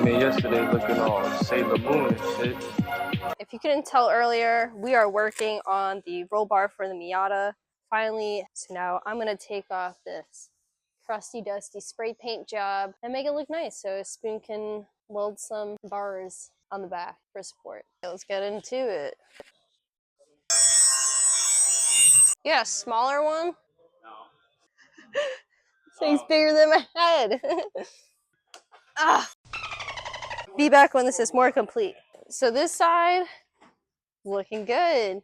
came in yesterday looking all Sailor Moon and shit. If you couldn't tell earlier, we are working on the roll bar for the Miata. Finally, so now I'm gonna take off this crusty dusty spray paint job and make it look nice so Spoon can weld some bars on the back for support. Let's get into it. Yeah, smaller one? No. Thing's bigger than my head. Ah. Be back when this is more complete. So this side, looking good.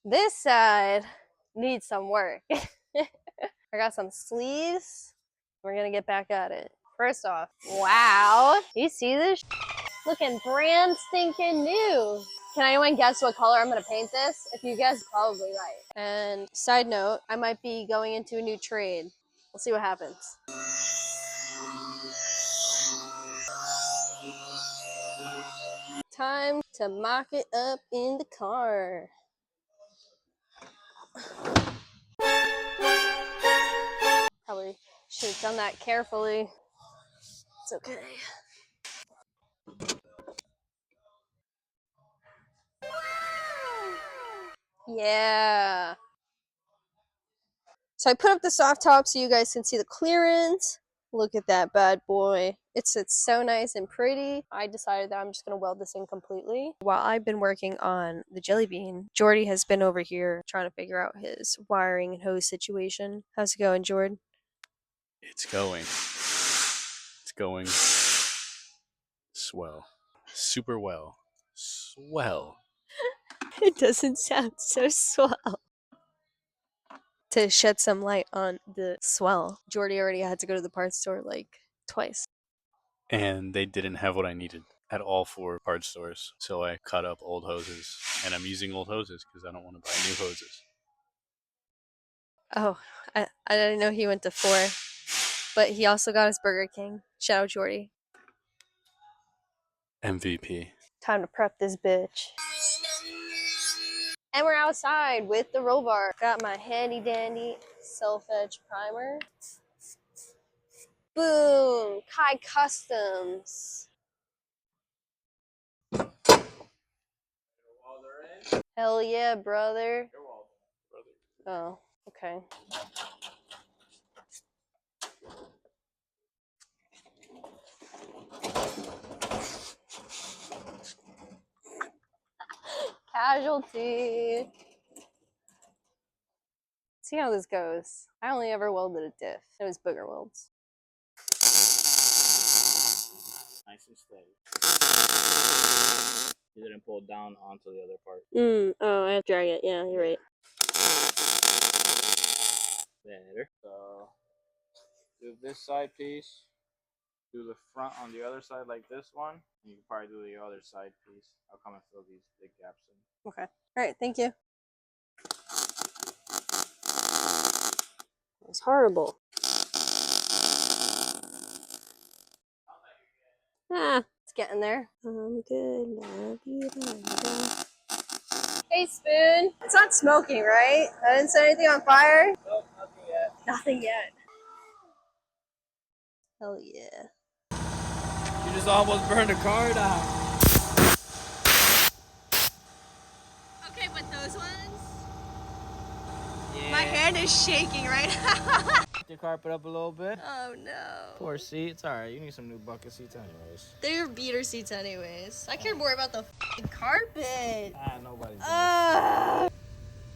This side needs some work. I got some sleeves. We're gonna get back at it. First off, wow. You see this? Looking brand stinking new. Can anyone guess what color I'm gonna paint this? If you guess, probably right. And side note, I might be going into a new trade. We'll see what happens. Time to mock it up in the car. Probably should have done that carefully. It's okay. Yeah. So I put up the soft top so you guys can see the clearance. Look at that bad boy. It's so nice and pretty. I decided that I'm just going to weld this in completely. While I've been working on the jelly bean, Jordy has been over here trying to figure out his wiring and hose situation. How's it going, Jord? It's going. It's going swell. Super well. Swell. It doesn't sound so swell. To shed some light on the swell, Jordy already had to go to the parts store like twice. And they didn't have what I needed at all for parts stores. So I cut up old hoses. And I'm using old hoses because I don't want to buy new hoses. Oh, I didn't know he went to 4. But he also got his Burger King. Shout out Jordy. MVP. Time to prep this bitch. And we're outside with the roll bar. Got my handy dandy self-edge primer. Boom! Kai Customs. Hell yeah, brother. Oh, okay. Casualty. See how this goes. I only ever welded a diff. It was booger welds. Nice and steady. You didn't pull it down onto the other part. Oh, I have to drag it. Yeah, you're right. Better. So, do this side piece. Do the front on the other side like this one. You can probably do the other side piece. I'll come and fill these big gaps in. Okay. All right, thank you. It's horrible. Ah, it's getting there. I'm good. Hey, Spoon. It's not smoking, right? I didn't set anything on fire? Nope, nothing yet. Nothing yet. Hell yeah. You just almost burned the car down. Okay, but those ones? Yeah. My hand is shaking right now. Your carpet up a little bit. Oh no. Poor seat. It's alright. You need some new bucket seats anyways. They're beater seats anyways. I care more about the f***ing carpet. Nobody does.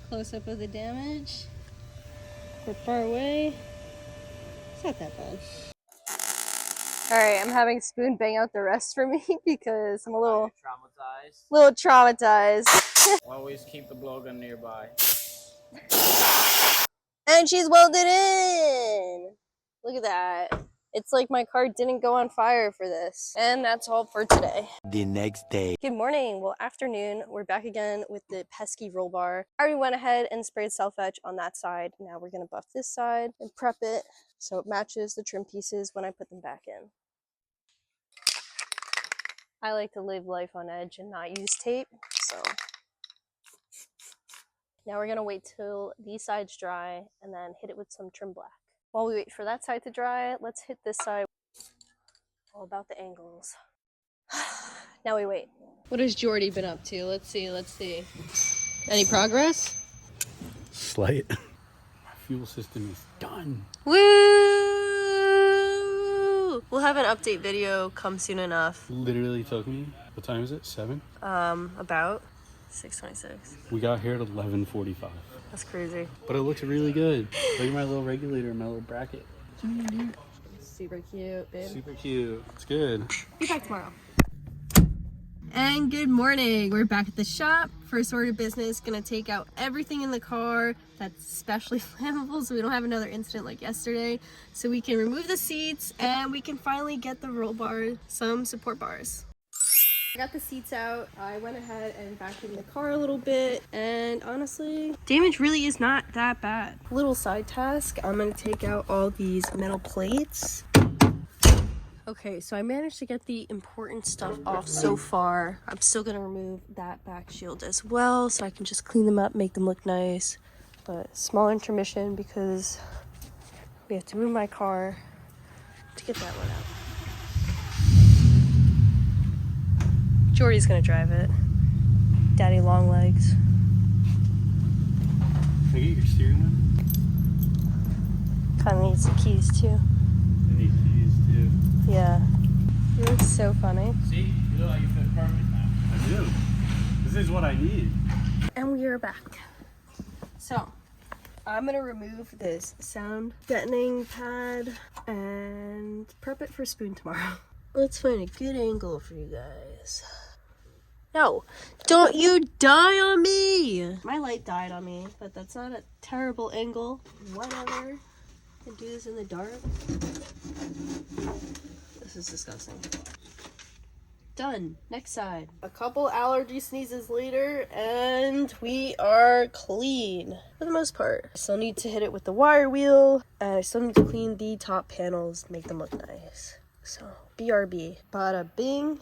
Close up of the damage. We're far away. It's not that bad. Alright, I'm having Spoon bang out the rest for me because I'm a little traumatized. Always keep the blowgun nearby. And she's welded in! Look at that. It's like my car didn't go on fire for this. And that's all for today. The next day. Good morning, well afternoon. We're back again with the pesky roll bar. I already went ahead and sprayed self-etch on that side. Now we're gonna buff this side and prep it so it matches the trim pieces when I put them back in. I like to live life on edge and not use tape, so. Now we're gonna wait till these sides dry and then hit it with some trim black. While we wait for that side to dry, let's hit this side. All about the angles. Now we wait. What has Jordy been up to? Let's see. Any progress? Slight. My fuel system is done. Woo! We'll have an update video come soon enough. Literally took me, what time is it? 7? About 6:26. We got here at 11:45. That's crazy. But it looks really good. Look at my little regulator, my little bracket. Super cute, babe. Super cute. It's good. Be back tomorrow. And good morning. We're back at the shop. First order of business, gonna take out everything in the car that's especially flammable so we don't have another incident like yesterday. So we can remove the seats and we can finally get the roll bar, some support bars. I got the seats out. I went ahead and vacuumed the car a little bit, and honestly, damage really is not that bad. Little side task, I'm gonna take out all these metal plates. Okay, so I managed to get the important stuff off so far. I'm still gonna remove that back shield as well, so I can just clean them up, make them look nice. But small intermission because we have to move my car to get that one out. Jordy's gonna drive it. Daddy long legs. Can I get your steering wheel? Kinda needs the keys too. I need keys too. Yeah. You look so funny. See? You look like you fit perfect now. I do. This is what I need. And we are back. So, I'm gonna remove this sound deadening pad and prep it for spoon tomorrow. Let's find a good angle for you guys. No, don't you die on me! My light died on me, but that's not a terrible angle. Whatever. I can do this in the dark. This is disgusting. Done. Next side. A couple allergy sneezes later, and we are clean for the most part. I still need to hit it with the wire wheel, and I still need to clean the top panels, make them look nice. So, BRB. Bada bing,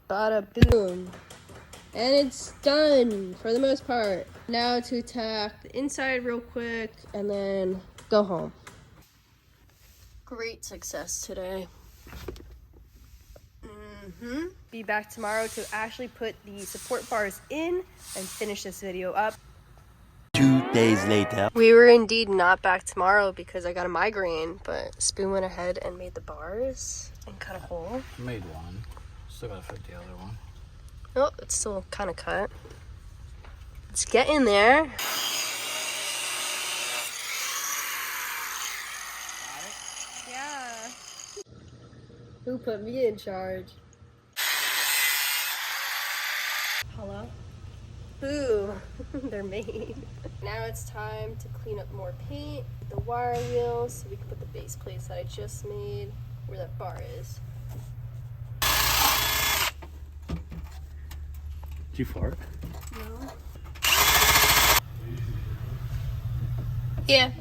bada boom. And it's done for the most part. Now to attack the inside real quick, and then go home. Great success today. Be back tomorrow to actually put the support bars in and finish this video up. 2 days later. We were indeed not back tomorrow because I got a migraine, but Spoon went ahead and made the bars and cut a hole. I made one. Still gotta fit the other one. Oh, it's still kind of cut. Let's get in there. Yeah. Who put me in charge? Hello? Boo. They're made. Now it's time to clean up more paint, the wire wheel, so we can put the base plates that I just made where that bar is. Did you fart? No. Yeah.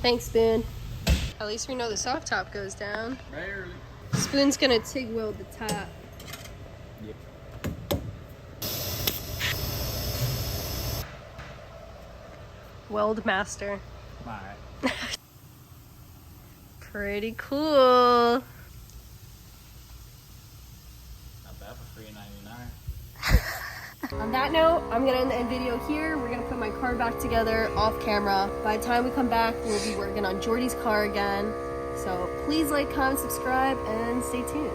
Thanks, Spoon. At least we know the soft top goes down. Rarely. Spoon's gonna TIG weld the top. Yep. Weld master. Alright. Pretty cool. Not bad for $3.99. On that note, I'm gonna end the video here. We're gonna put my car back together off camera. By the time we come back, we'll be working on Jordy's car again. So please like, comment, subscribe, and stay tuned.